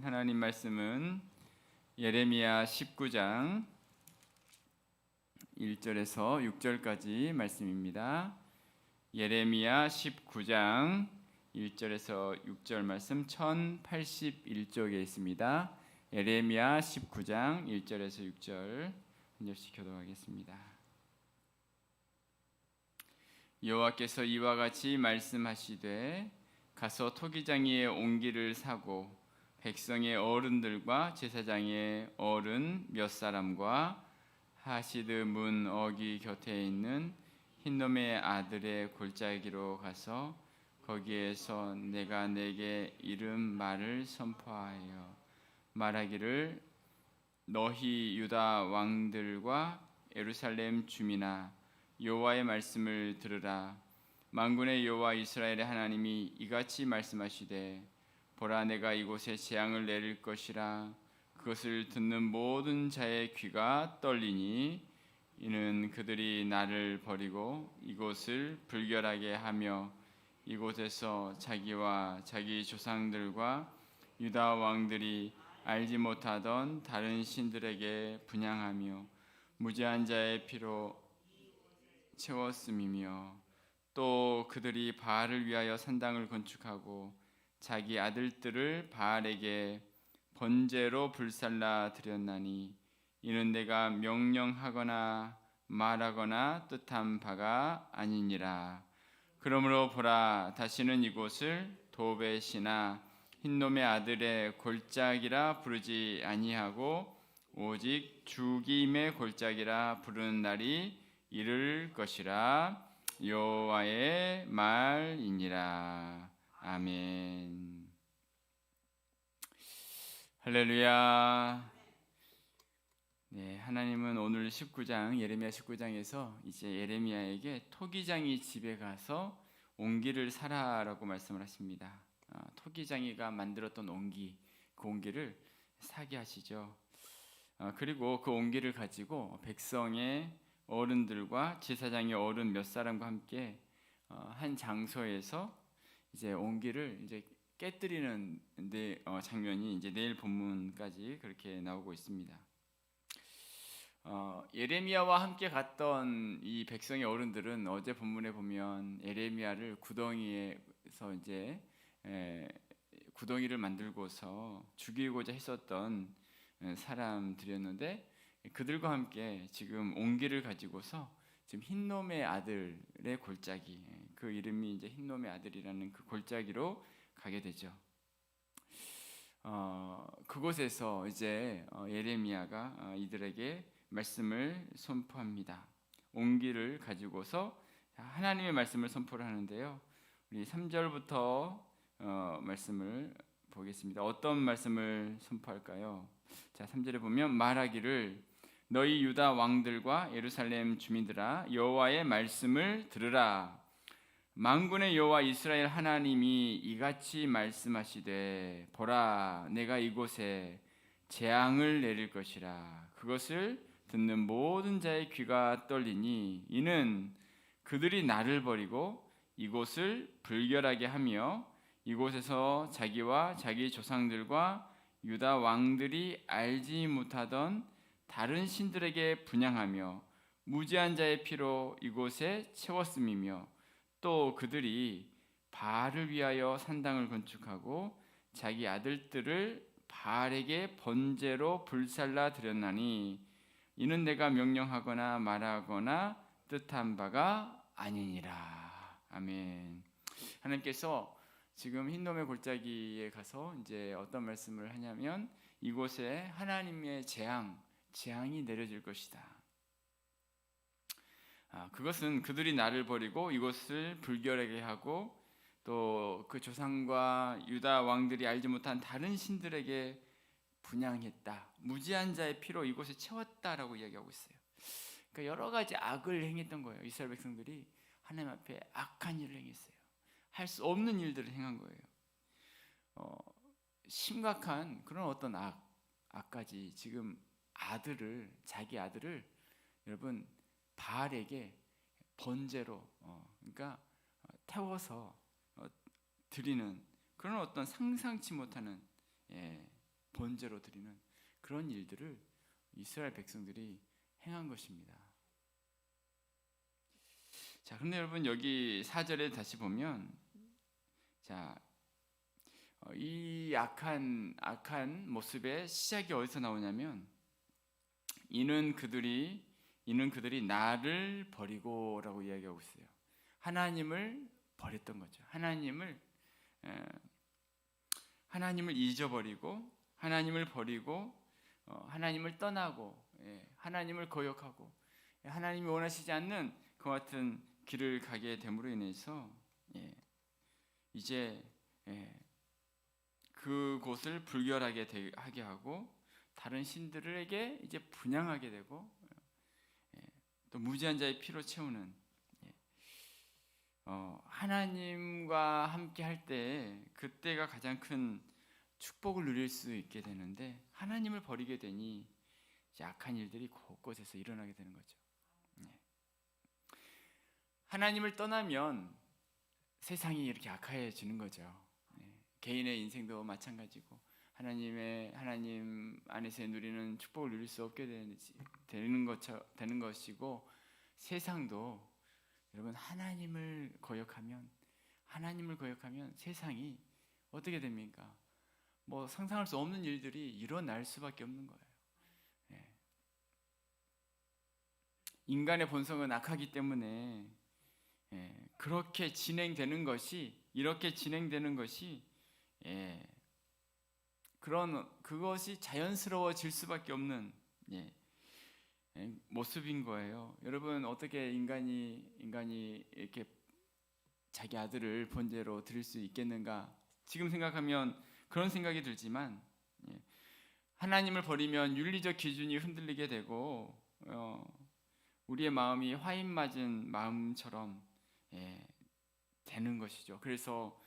하나님 말씀은 예레미야 19장 1절에서 6절까지 말씀입니다. 예레미야 19장 1절에서 6절 말씀 1081쪽에 있습니다. 예레미야 19장 1절에서 6절 한 절씩 교독하겠습니다. 여호와께서 이와 같이 말씀하시되 가서 토기장이의 옹기를 사고 백성의 어른들과 제사장의 어른 몇 사람과 하시드 문 어기 곁에 있는 흰놈의 아들의 골짜기로 가서 거기에서 내가 내게 이른 말을 선포하여 말하기를 너희 유다 왕들과 예루살렘 주민아 여호와의 말씀을 들으라. 만군의 여호와 이스라엘의 하나님이 이같이 말씀하시되 보라 내가 이곳에 재앙을 내릴 것이라. 그것을 듣는 모든 자의 귀가 떨리니 이는 그들이 나를 버리고 이곳을 불결하게 하며 이곳에서 자기와 자기 조상들과 유다 왕들이 알지 못하던 다른 신들에게 분향하며 무지한 자의 피로 채웠음이며 또 그들이 바알을 위하여 산당을 건축하고 자기 아들들을 바알에게 번제로 불살라 드렸나니 이는 내가 명령하거나 말하거나 뜻한 바가 아니니라. 그러므로 보라 다시는 이곳을 도벳이나 흰놈의 아들의 골짜기라 부르지 아니하고 오직 죽임의 골짜기라 부르는 날이 이를 것이라. 여호와의 말이니라. 아멘. 할렐루야. 네, 하나님은 오늘 19장 예레미야 19장에서 이제 예레미야에게 토기장이 집에 가서 옹기를 사라라고 말씀을 하십니다. 토기장이가 만들었던 옹기, 그 옹기를 사게 하시죠. 그리고 그 옹기를 가지고 백성의 어른들과 제사장의 어른 몇 사람과 함께 한 장소에서 이제 옹기를 이제 깨뜨리는 장면이 이제 내일 본문까지 그렇게 나오고 있습니다. 예레미야와 함께 갔던 이 백성의 어른들은 어제 본문에 보면 예레미야를 구덩이에서 이제 구덩이를 만들고서 죽이고자 했었던 사람들이었는데 그들과 함께 지금 옹기를 가지고서 지금 흰놈의 아들의 골짜기, 그 이름이 이제 흰놈의 아들이라는 그 골짜기로 가게 되죠. 그곳에서 이제 예레미야가 이들에게 말씀을 선포합니다. 옹기를 가지고서 하나님의 말씀을 선포를 하는데요. 우리 3절부터 말씀을 보겠습니다. 어떤 말씀을 선포할까요? 자, 3절에 보면 말하기를 너희 유다 왕들과 예루살렘 주민들아 여호와의 말씀을 들으라. 만군의 여호와 이스라엘 하나님이 이같이 말씀하시되 보라 내가 이곳에 재앙을 내릴 것이라. 그것을 듣는 모든 자의 귀가 떨리니 이는 그들이 나를 버리고 이곳을 불결하게 하며 이곳에서 자기와 자기 조상들과 유다 왕들이 알지 못하던 다른 신들에게 분향하며 무지한 자의 피로 이곳에 채웠음이며 또 그들이 바알을 위하여 산당을 건축하고 자기 아들들을 바알에게 번제로 불살라 드렸나니 이는 내가 명령하거나 말하거나 뜻한 바가 아니니라. 아멘. 하나님께서 지금 흰놈의 골짜기에 가서 이제 어떤 말씀을 하냐면 이곳에 하나님의 재앙이 내려질 것이다. 그것은 그들이 나를 버리고 이곳을 불결하게 하고 또 그 조상과 유다 왕들이 알지 못한 다른 신들에게 분향했다. 무지한 자의 피로 이곳에 채웠다라고 이야기하고 있어요. 그러니까 여러 가지 악을 행했던 거예요. 이스라엘 백성들이 하나님 앞에 악한 일을 행했어요. 할 수 없는 일들을 행한 거예요. 심각한 그런 어떤 악까지 지금 자기 아들을 여러분 바알에게 번제로 그러니까 태워서 드리는 그런 어떤 상상치 못하는 번제로 드리는 그런 일들을 이스라엘 백성들이 행한 것입니다. 자, 그런데 여러분 여기 4절에 다시 보면 자, 이 악한 모습의 시작이 어디서 나오냐면 이는 그들이 나를 버리고라고 이야기하고 있어요. 하나님을 버렸던 거죠. 하나님을 잊어버리고 하나님을 버리고 하나님을 떠나고 하나님을 거역하고 하나님이 원하시지 않는 그 같은 길을 가게 됨으로 인해서 이제 그곳을 불결하게 하게 하고 다른 신들에게 이제 분향하게 되고 또 무지한 자의 피로 채우는 하나님과 함께 할 때 그때가 가장 큰 축복을 누릴 수 있게 되는데 하나님을 버리게 되니 이제 악한 일들이 곳곳에서 일어나게 되는 거죠. 하나님을 떠나면 세상이 이렇게 악해지는 거죠. 개인의 인생도 마찬가지고 하나님 안에서 누리는 축복을 누릴 수 없게 되는 것이고 세상도 여러분 하나님을 거역하면 세상이 어떻게 됩니까? 뭐 상상할 수 없는 일들이 일어날 수밖에 없는 거예요. 인간의 본성은 악하기 때문에 이렇게 진행되는 것이 그것이 자연스러워질 수밖에 없는 모습인 거예요. 여러분 어떻게 인간이 이렇게 자기 아들을 번제로 드릴 수 있겠는가? 지금 생각하면 그런 생각이 들지만 하나님을 버리면 윤리적 기준이 흔들리게 되고 우리의 마음이 화인 맞은 마음처럼 되는 것이죠. 그래서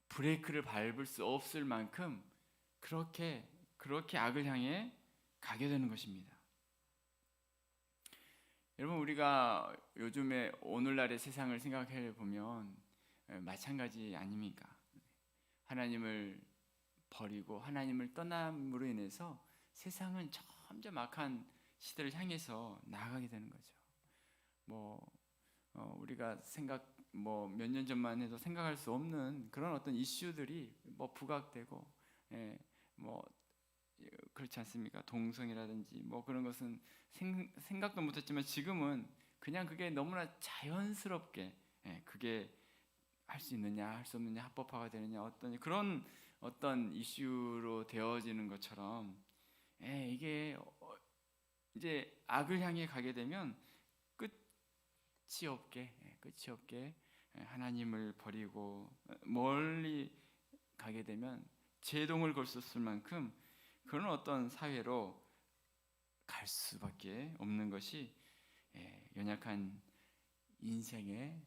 브레이크를 밟을 수 없을 만큼 그렇게 악을 향해 가게 되는 것입니다. 여러분 우리가 요즘에 오늘날의 세상을 생각해 보면 마찬가지 아닙니까? 하나님을 버리고 하나님을 떠남으로 인해서 세상은 점점 악한 시대를 향해서 나아가게 되는 거죠. 우리가 몇 년 전만 해도 생각할 수 없는 그런 어떤 이슈들이 부각되고 그렇지 않습니까? 동성이라든지 그런 것은 생각도 못했지만 지금은 그냥 그게 너무나 자연스럽게 그게 할 수 있느냐 할 수 없느냐 합법화가 되느냐 그런 어떤 이슈로 되어지는 것처럼 이게 이제 악을 향해 가게 되면 끝이 없게 하나님을 버리고 멀리 가게 되면 제동을 걸 수 없을 만큼 그런 어떤 사회로 갈 수밖에 없는 것이 연약한 인생의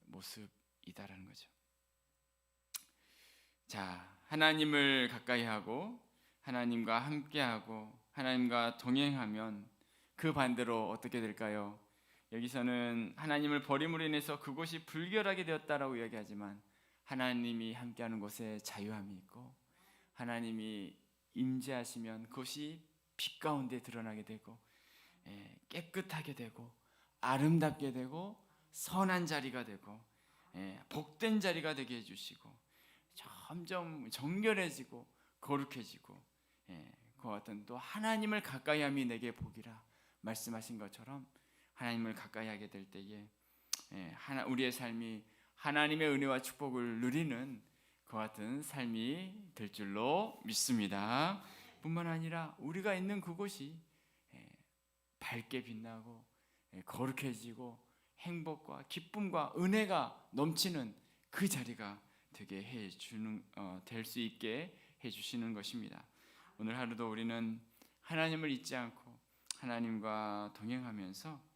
모습이다라는 거죠. 자, 하나님을 가까이 하고 하나님과 함께하고 하나님과 동행하면 그 반대로 어떻게 될까요? 여기서는 하나님을 버림으로 인해서 그곳이 불결하게 되었다라고 이야기하지만 하나님이 함께하는 곳에 자유함이 있고 하나님이 임재하시면 그것이 빛 가운데 드러나게 되고 깨끗하게 되고 아름답게 되고 선한 자리가 되고 복된 자리가 되게 해주시고 점점 정결해지고 거룩해지고 그와 같은 또 하나님을 가까이함이 내게 복이라 말씀하신 것처럼 하나님을 가까이 하게 될 때에 우리의 삶이 하나님의 은혜와 축복을 누리는 그와 같은 삶이 될 줄로 믿습니다. 뿐만 아니라 우리가 있는 그곳이 밝게 빛나고 거룩해지고 행복과 기쁨과 은혜가 넘치는 그 자리가 되게 될 수 있게 해주시는 것입니다. 오늘 하루도 우리는 하나님을 잊지 않고 하나님과 동행하면서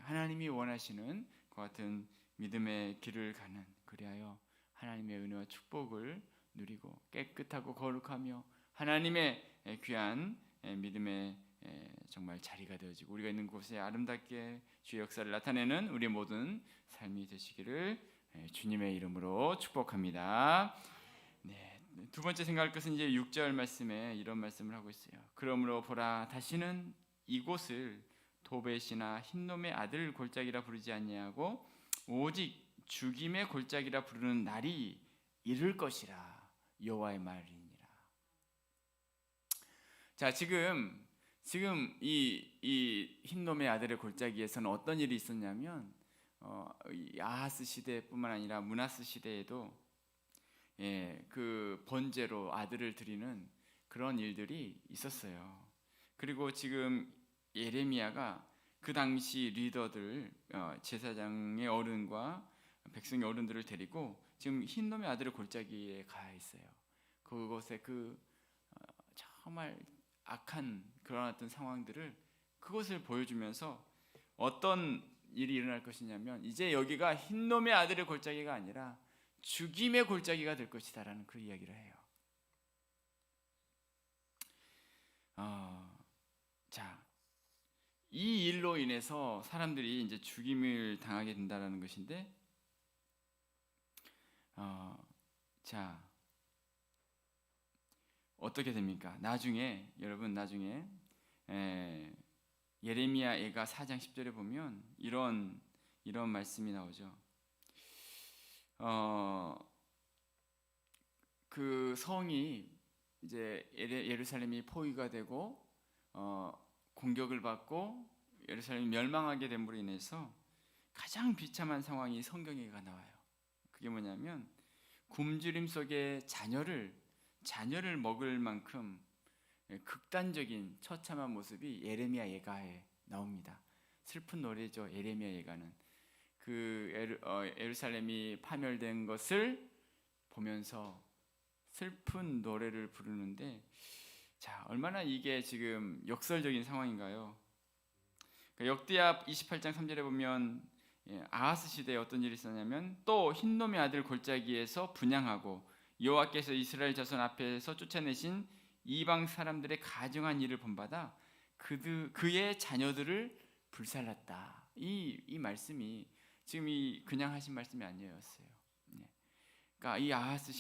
하나님이 원하시는 그 같은 믿음의 길을 가는 그리하여 하나님의 은혜와 축복을 누리고 깨끗하고 거룩하며 하나님의 귀한 믿음의 정말 자리가 되어지고 우리가 있는 곳에 아름답게 주의 역사를 나타내는 우리의 모든 삶이 되시기를 주님의 이름으로 축복합니다. 네, 두 번째 생각할 것은 이제 6절 말씀에 이런 말씀을 하고 있어요. 그러므로 보라, 다시는 이곳을 도벳이나 흰놈의 아들 골짜기라 부르지 아니하고 오직 죽임의 골짜기라 부르는 날이 이를 것이라, 여호와의 말이니라. 자, 지금 이 흰놈의 아들의 골짜기에서는 어떤 일이 있었냐면 이 아하스 시대뿐만 아니라 므낫세 시대에도 그 번제로 아들을 드리는 그런 일들이 있었어요. 그리고 지금 예레미야가 그 당시 리더들, 제사장의 어른과 백성의 어른들을 데리고 지금 흰놈의 아들의 골짜기에 가 있어요. 그곳에 정말 악한 그런 어떤 상황들을, 그것을 보여주면서 어떤 일이 일어날 것이냐면, 이제 여기가 흰놈의 아들의 골짜기가 아니라 죽임의 골짜기가 될 것이다라는 그 이야기를 해요. 자, 이 일로 인해서 사람들이 이제 죽임을 당하게 된다라는 것인데, 자, 어떻게 됩니까? 여러분 나중에 예레미야가 4장 10절에 보면 이런 말씀이 나오죠. 그 성이 이제 예루살렘이 포위가 되고 공격을 받고 예루살렘이 멸망하게 됨으로 인해서 가장 비참한 상황이 성경에가 나와요. 그게 뭐냐면 굶주림 속에 자녀를 먹을 만큼 극단적인 처참한 모습이 예레미야 예가에 나옵니다. 슬픈 노래죠. 예레미야 예가는 예루살렘이 파멸된 것을 보면서 슬픈 노래를 부르는데, 자, 얼마나 이게 지금 역설적인 상황인가요? 역대하 28장 3절에 보면 아하스 시대에 어떤 일이 있었냐면, 또 흰놈의 아들 골짜기에서 분향하고 여호와께서 이스라엘 자손 앞에서 쫓아내신 이방 사람들의 가증한 일을 본받아 그의 자녀들을 불살랐다. 이 말씀이 지금 그냥 하신 말씀이 아니었어요. 그러니까 이 아하스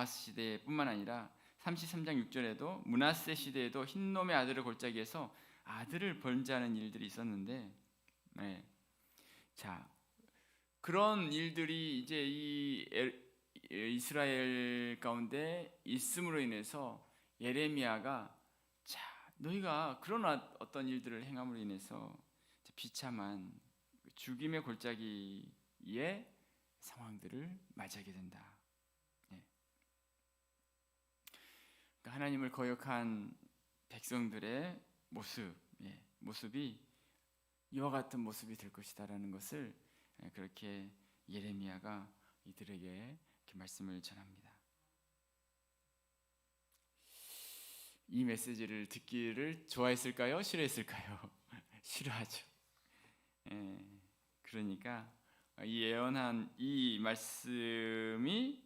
시대뿐만 아니라 33장 6절에도 므낫세 시대에도 흰놈의 아들의 골짜기에서 아들을 번제하는 일들이 있었는데, 자, 그런 일들이 이제 이 이스라엘 가운데 있음으로 인해서 예레미야가, 자, 너희가 그런 어떤 일들을 행함으로 인해서 비참한 죽임의 골짜기의 상황들을 맞이하게 된다. 그러니까 하나님을 거역한 백성들의 모습이 이와 같은 모습이 될 것이다라는 것을 그렇게 예레미야가 이들에게 이렇게 말씀을 전합니다. 이 메시지를 듣기를 좋아했을까요? 싫어했을까요? 싫어하죠. 그러니까 이 예언한 이 말씀이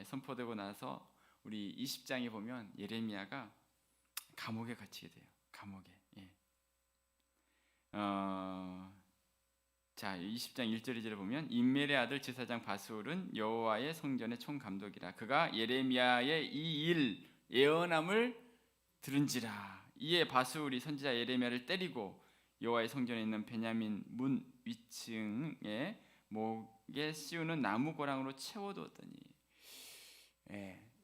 선포되고 나서 우리 20장에 보면 예레미야가 감옥에 갇히게 돼요. 감옥에. 자, 20장 1절 2절에 보면 임멜의 아들 제사장 바술은 여호와의 성전의 총감독이라. 그가 예레미야의 이 일 예언함을 들은지라. 이에 바술이 선지자 예레미야를 때리고 여호와의 성전에 있는 베냐민 문 위층에 목에 씌우는 나무 고랑으로 채워두었더니,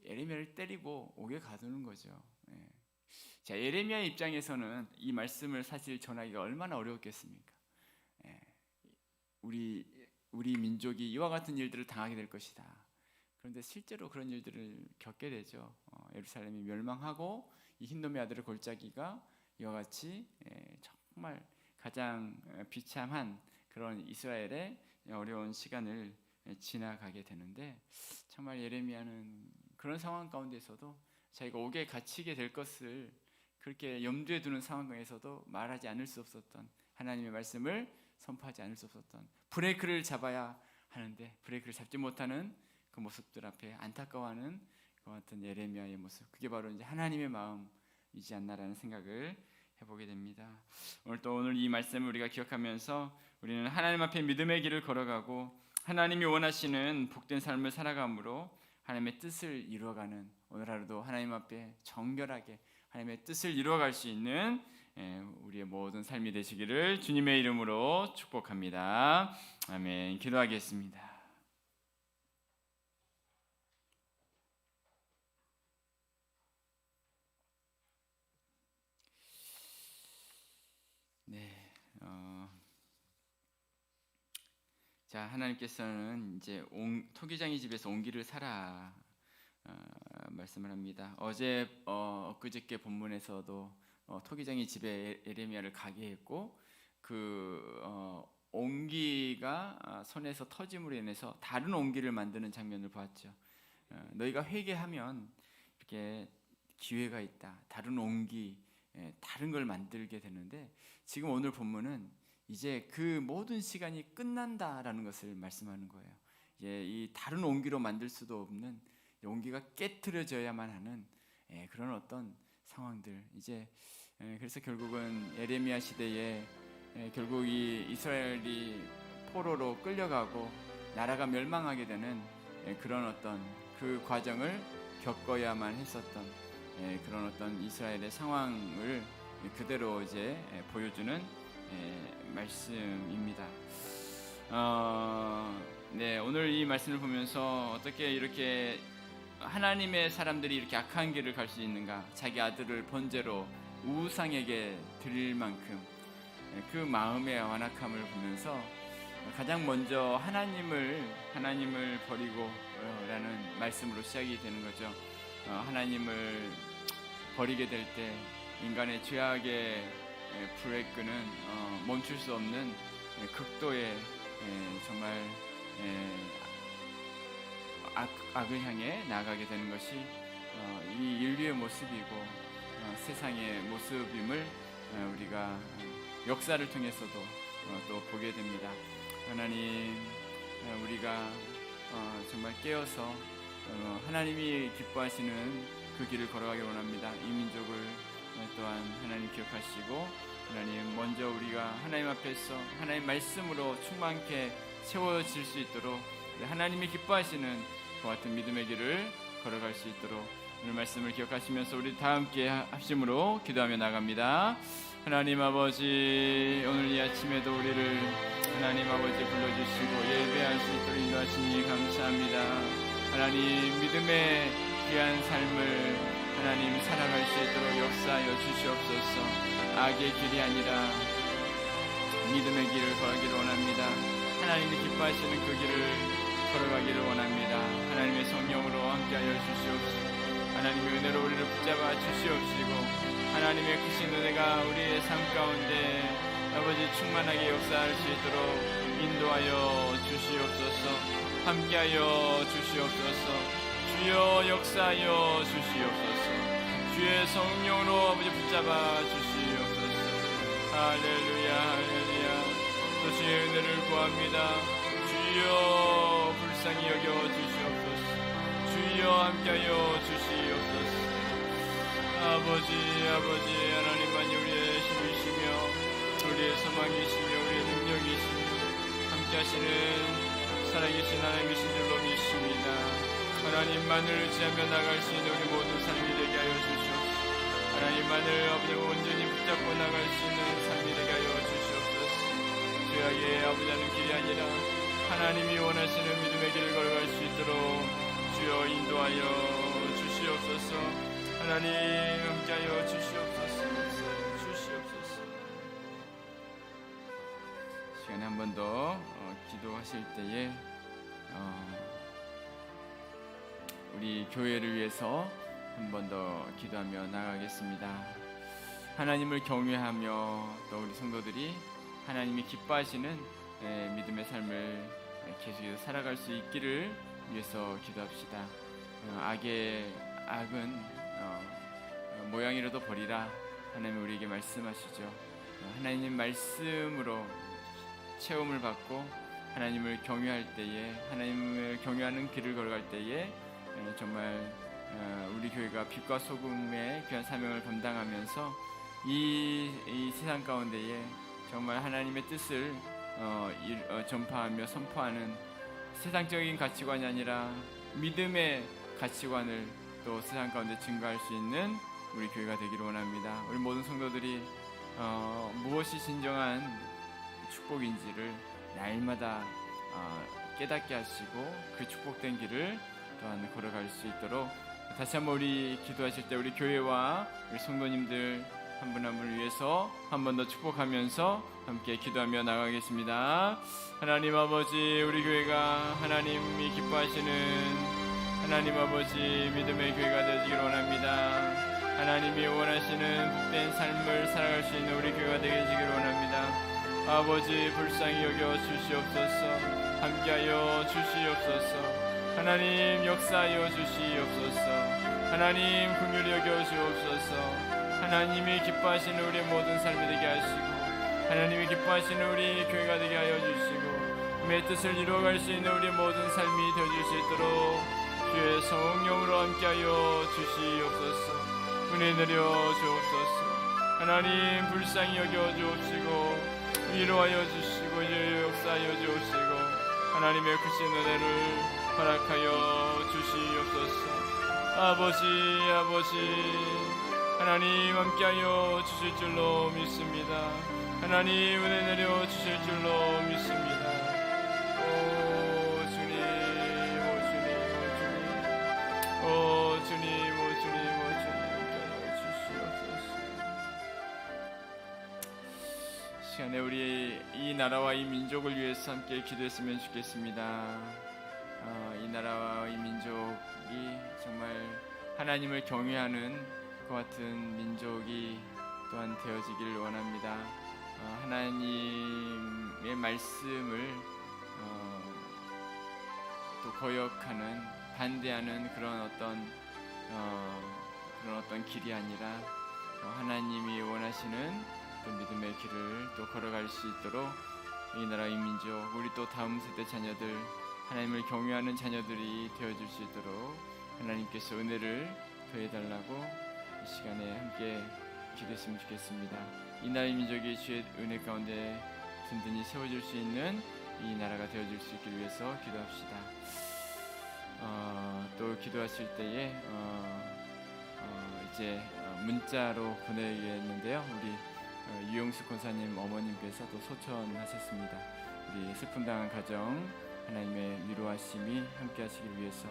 예레미야를 때리고 옥에 가두는 거죠. 자, 예레미야 입장에서는 이 말씀을 사실 전하기가 얼마나 어려웠겠습니까? 우리 민족이 이와 같은 일들을 당하게 될 것이다. 그런데 실제로 그런 일들을 겪게 되죠. 예루살렘이 멸망하고 이 흰놈의 아들의 골짜기가 이와 같이 정말 가장 비참한 그런 이스라엘의 어려운 시간을 지나가게 되는데, 정말 예레미야는 그런 상황 가운데서도 자기가 옥에 갇히게 될 것을 그렇게 염두에 두는 상황에서도 말하지 않을 수 없었던, 하나님의 말씀을 선포하지 않을 수 없었던, 브레이크를 잡아야 하는데 브레이크를 잡지 못하는 그 모습들 앞에 안타까워하는 그 같은 예레미야의 모습, 그게 바로 이제 하나님의 마음이지 않나라는 생각을 해보게 됩니다. 오늘 이 말씀을 우리가 기억하면서 우리는 하나님 앞에 믿음의 길을 걸어가고 하나님이 원하시는 복된 삶을 살아감으로 하나님의 뜻을 이루어가는 오늘 하루도 하나님 앞에 정결하게 하나님의 뜻을 이루어갈 수 있는 우리의 모든 삶이 되시기를 주님의 이름으로 축복합니다. 아멘. 기도하겠습니다. 네, 자, 하나님께서는 이제 토기장이 집에서 옹기를 사라 말씀을 합니다. 어제 그저께 본문에서도 토기장이 집에 에레미야를 가게 했고 그 옹기가 손에서 터짐으로 인해서 다른 옹기를 만드는 장면을 보았죠. 너희가 회개하면 이렇게 기회가 있다. 다른 옹기, 다른 걸 만들게 되는데 지금 오늘 본문은 이제 그 모든 시간이 끝난다라는 것을 말씀하는 거예요. 이제 이 다른 옹기로 만들 수도 없는 옹기가 깨트려져야만 하는 그런 어떤 상황들. 이제 그래서 결국은 에레미야 시대에 결국 이 이스라엘이 포로로 끌려가고 나라가 멸망하게 되는 그런 어떤 그 과정을 겪어야만 했었던 그런 어떤 이스라엘의 상황을 그대로 이제 보여주는 말씀입니다. 네, 오늘 이 말씀을 보면서 어떻게 이렇게 하나님의 사람들이 이렇게 악한 길을 갈 수 있는가? 자기 아들을 번제로 우상에게 드릴 만큼 그 마음의 완악함을 보면서 가장 먼저 하나님을 버리고라는 말씀으로 시작이 되는 거죠. 하나님을 버리게 될 때 인간의 죄악의 불의 끈은 멈출 수 없는 극도의 정말 악을 향해 나아가게 되는 것이 이 인류의 모습이고 세상의 모습임을 우리가 역사를 통해서도 또 보게 됩니다. 하나님, 우리가 정말 깨어서 하나님이 기뻐하시는 그 길을 걸어가길 원합니다. 이 민족을 또한 하나님 기억하시고 하나님 먼저 우리가 하나님 앞에서 하나님 말씀으로 충만케 채워질 수 있도록 하나님이 기뻐하시는 그 같은 믿음의 길을 걸어갈 수 있도록 오늘 말씀을 기억하시면서 우리 다 함께 합심으로 기도하며 나갑니다. 하나님 아버지, 오늘 이 아침에도 우리를 하나님 아버지 불러주시고 예배할 수 있도록 인도하시니 감사합니다. 하나님, 믿음의 귀한 삶을 하나님 살아갈 수 있도록 역사하여 주시옵소서. 악의 길이 아니라 믿음의 길을 걸어가기를 원합니다. 하나님이 기뻐하시는 그 길을 걸어가기를 원합니다. 하나님의 성령으로 함께하여 주시옵소서. 하나님의 은혜로 우리를 붙잡아 주시옵시고 하나님의 크신 은혜가 우리의 삶 가운데 아버지 충만하게 역사할 수 있도록 인도하여 주시옵소서. 함께하여 주시옵소서. 주여 역사하여 주시옵소서. 주의 성령으로 아버지 붙잡아 주시옵소서. 할렐루야 할렐루야. 또 주의 은혜를 구합니다. 주여 불쌍히 여겨 주시옵소서. 주여 함께하여 주시옵소서. 아버지 하나님만이 우리의 힘이시며 우리의 소망이시며 우리의 능력이시며 함께하시는 살아계신 하나님이신 줄로 믿습니다. 하나님만을 의지하며 나갈 수 있는 우리 모든 삶이 되게 하여 주시옵소서. 하나님만을 아버지 온전히 붙잡고 나갈 수 있는 삶이 되게 하여 주시옵소서. 죄악의 아버지 하는 길이 아니라 하나님이 원하시는 믿음의 길을 걸어갈 수 있도록 주여 인도하여 주시옵소서. 하나님 함께하여 주시옵소서. 시간에 한 번 더 기도하실 때에 우리 교회를 위해서 한 번 더 기도하며 나가겠습니다. 하나님을 경외하며 또 우리 성도들이 하나님이 기뻐하시는 믿음의 삶을 계속해서 살아갈 수 있기를 위해서 기도합시다. 악은 모양이라도 버리라 하나님 우리에게 말씀하시죠. 하나님 말씀으로 체험을 받고 하나님을 경외할 때에 하나님을 경외하는 길을 걸어갈 때에 정말 우리 교회가 빛과 소금의 귀한 사명을 감당하면서 이 세상 가운데에 정말 하나님의 뜻을 전파하며 선포하는 세상적인 가치관이 아니라 믿음의 가치관을 또 세상 가운데 증거할 수 있는 우리 교회가 되기를 원합니다. 우리 모든 성도들이 무엇이 진정한 축복인지를 날마다 깨닫게 하시고 그 축복된 길을 또한 걸어갈 수 있도록 다시 한번 우리 기도하실 때 우리 교회와 우리 성도님들 한 분 한 분을 위해서 한 번 더 축복하면서 함께 기도하며 나가겠습니다. 하나님 아버지, 우리 교회가 하나님이 기뻐하시는 하나님 아버지 믿음의 교회가 되기를 원합니다. 하나님이 원하시는 복된 삶을 살아갈 수 있는 우리 교회가 되기를 원합니다. 아버지 불쌍히 여겨 주시옵소서. 함께하여 주시옵소서. 하나님 역사하여 주시옵소서. 하나님 긍휼히 여겨 주옵소서. 하나님이 기뻐하시는 우리 모든 삶이 되게 하시고 하나님이 기뻐하시는 우리 교회가 되게 하여 주시고 내 뜻을 이루어갈 수 있는 우리 모든 삶이 되어줄 수 있도록 주의 성령으로 함께하여 주시옵소서. 은혜 내려 주옵소서. 하나님 불쌍히 여겨 주옵시고 위로하여 주시고 역사하여 주옵시고 하나님의 크신 은혜를 허락하여 주시옵소서. 아버지 하나님 함께하여 주실 줄로 믿습니다. 하나님 은혜 내려 주실 줄로 믿습니다. 오 주님, 오 주님, 오 주님, 오 주님, 오 주님, 오 주님 함께하여 주시옵소서. 시간에 우리 이 나라와 이 민족을 위해서 함께 기도했으면 좋겠습니다. 이 나라와 이 민족이 정말 하나님을 경외하는 그 같은 민족이 또한 되어지기를 원합니다. 하나님의 말씀을 또 거역하는 반대하는 그런 어떤 길이 아니라 하나님이 원하시는 또 믿음의 길을 또 걸어갈 수 있도록 이 나라 이 민족 우리 또 다음 세대 자녀들 하나님을 경외하는 자녀들이 되어줄 수 있도록 하나님께서 은혜를 더해달라고 이 시간에 함께 기도했으면 좋겠습니다. 이 나라의 민족이 주의 은혜 가운데 든든히 세워질 수 있는 이 나라가 되어줄 수 있기 위해서 기도합시다. 또 기도하실 때에 이제 문자로 보내겠는데요. 우리 유영수 권사님 어머님께서 또 소천하셨습니다. 우리 슬픔 당한 가정 하나님의 위로하심이 함께 하시길 위해서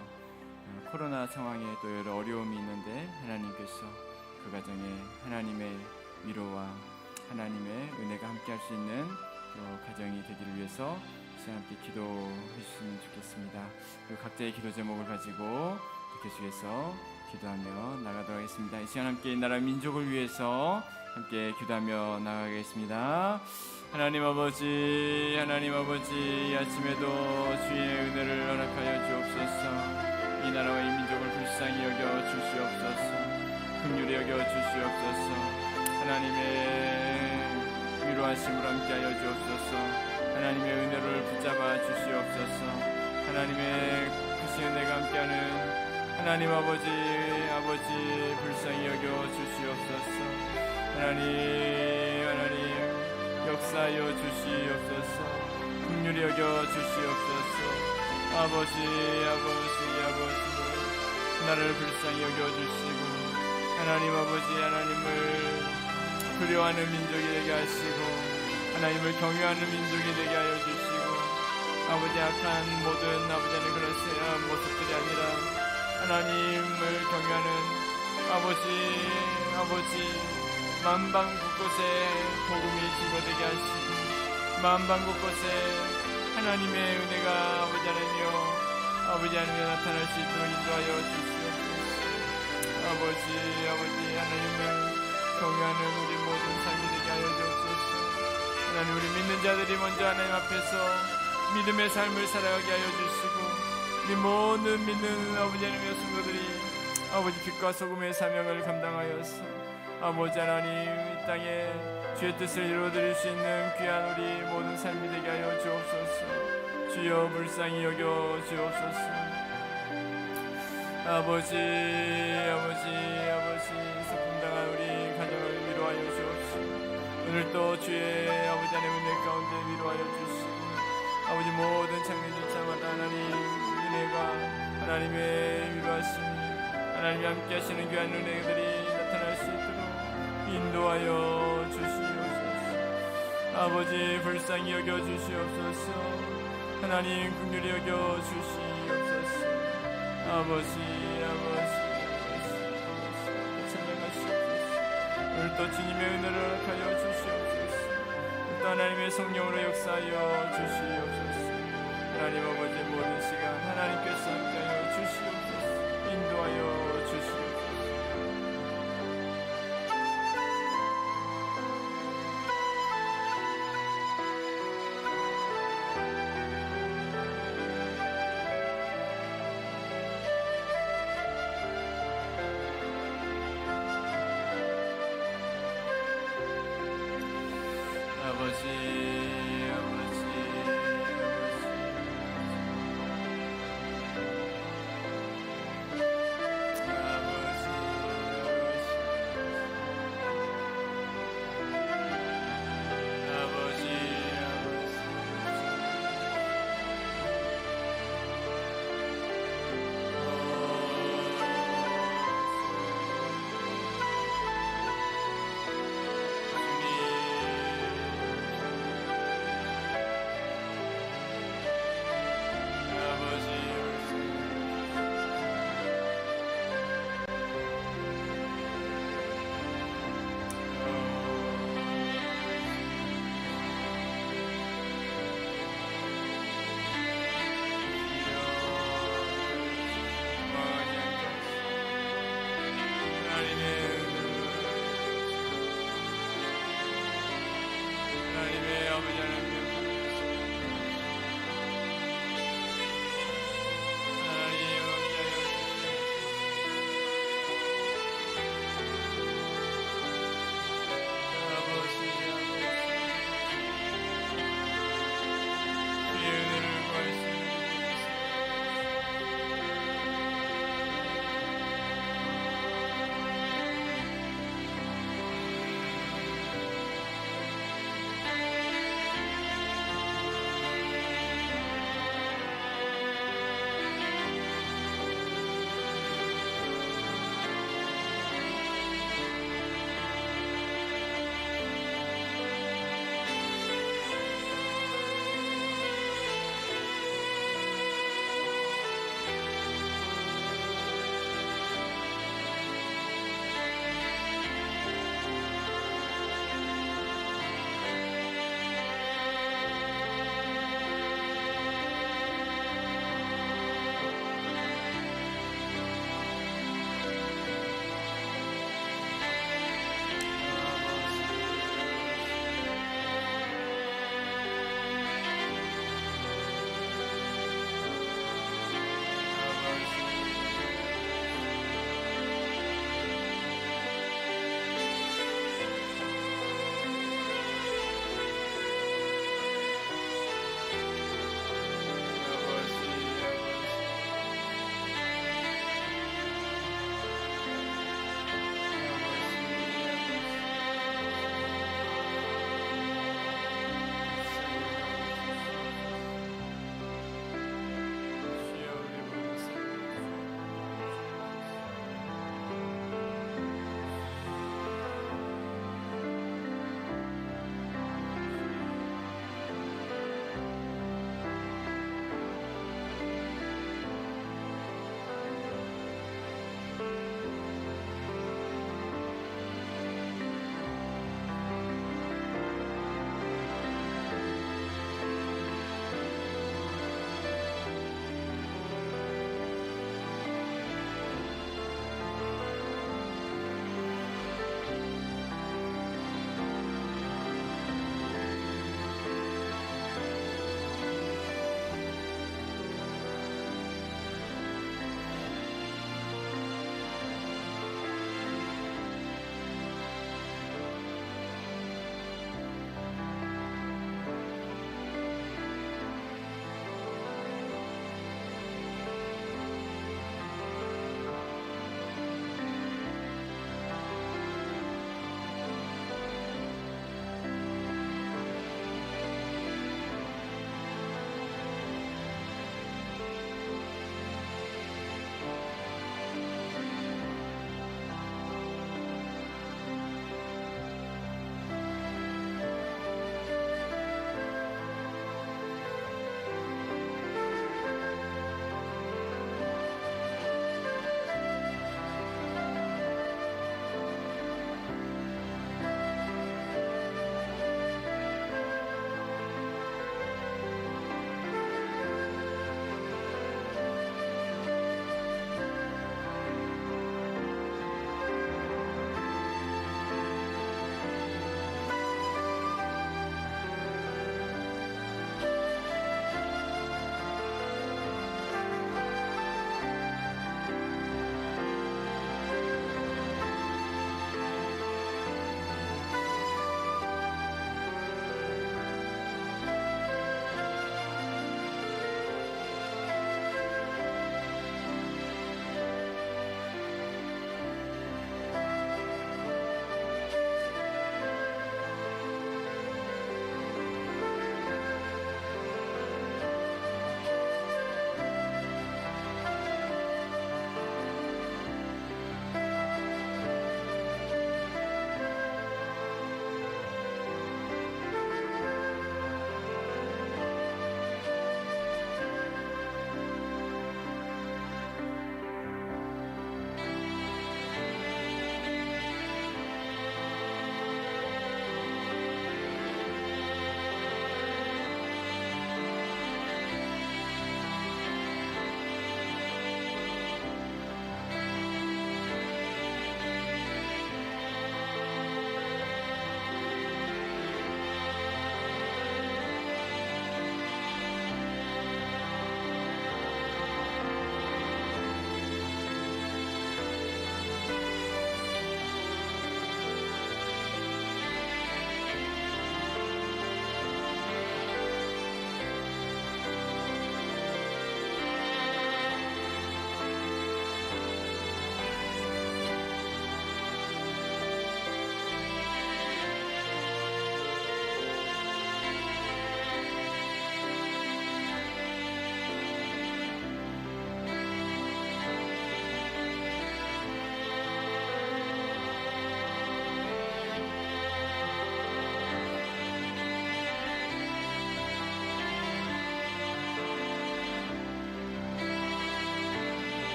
코로나 상황에 또 여러 어려움이 있는데 하나님께서 그 가정에 하나님의 위로와 하나님의 은혜가 함께 할 수 있는 가정이 되기를 위해서 함께 기도해 주시면 좋겠습니다. 그리고 각자의 기도 제목을 가지고 계속해서 기도하며 나가도록 하겠습니다. 이 시간 함께 이 나라 민족을 위해서 함께 기도하며 나가겠습니다. 하나님 아버지 이 아침에도 주의 은혜를 허락하여 주옵소서. 이 나라와 이 민족을 불쌍히 여겨 주시옵소서. 긍휼히 여겨 주시옵소서. 하나님의 위로하심을 함께하여 주옵소서. 하나님의 은혜를 붙잡아 주시옵소서. 하나님의 크신 은혜가 함께하는 하나님 아버지 불쌍히 여겨 주시옵소서. 하나님 역사하여 주시옵소서. 긍휼히 여겨 주시옵소서. 아버지 나를 불쌍히 여겨주시고 하나님 아버지 하나님을 그리워하는 민족이 되게 하시고 하나님을 경외하는 민족이 되게 하여 주시고 아버지 악한 모든 아버지는 그런 모습들이 아니라 하나님을 경외하는 아버지 만방 곳곳에 복음이 증거되게 하시고 만방 곳곳에 하나님의 은혜가 아버지 하나님이 나타날 수 있도록 인도하여 주시옵소서. 아버지 하나님을 경외하는 우리 모든 삶이 되게 하여 주옵소서. 하나님 우리 믿는 자들이 먼저 하나님 앞에서 믿음의 삶을 살아가게 하여 주시고 우리 모든 믿는 아버지 하나님의 성도들이 아버지 빛과 소금의 사명을 감당하여서 아버지 하나님 이 땅에 주의 뜻을 이루어드릴 수 있는 귀한 우리 모든 삶이 되게 하여 주옵소서. 주여 불쌍히 여겨 주옵소서. 아버지 슬픔당한 우리 가정을 위로하여 주옵시고 오늘도 주의 아버지 하나님의 은혜 가운데 위로하여 주시고 아버지 모든 장례 절차마다 하나님 은혜가 하나님의 위로하심이 하나님이 함께 하시는 귀한 은혜들이 나타날 수 있도록 인도하여 주시옵소서. 아버지 불쌍히 여겨 주시옵소서. 하나님 긍휼히 여겨 주시옵소서. 아버지 오늘도 주님의 은혜를 허락하여 주시옵소서. 또 하나님의 성령으로 역사하여 주시옵소서. 하나님 아버지 모든 시간 하나님께서 함께하여 주시옵소서. 인도하여 주시옵소서. 하나님의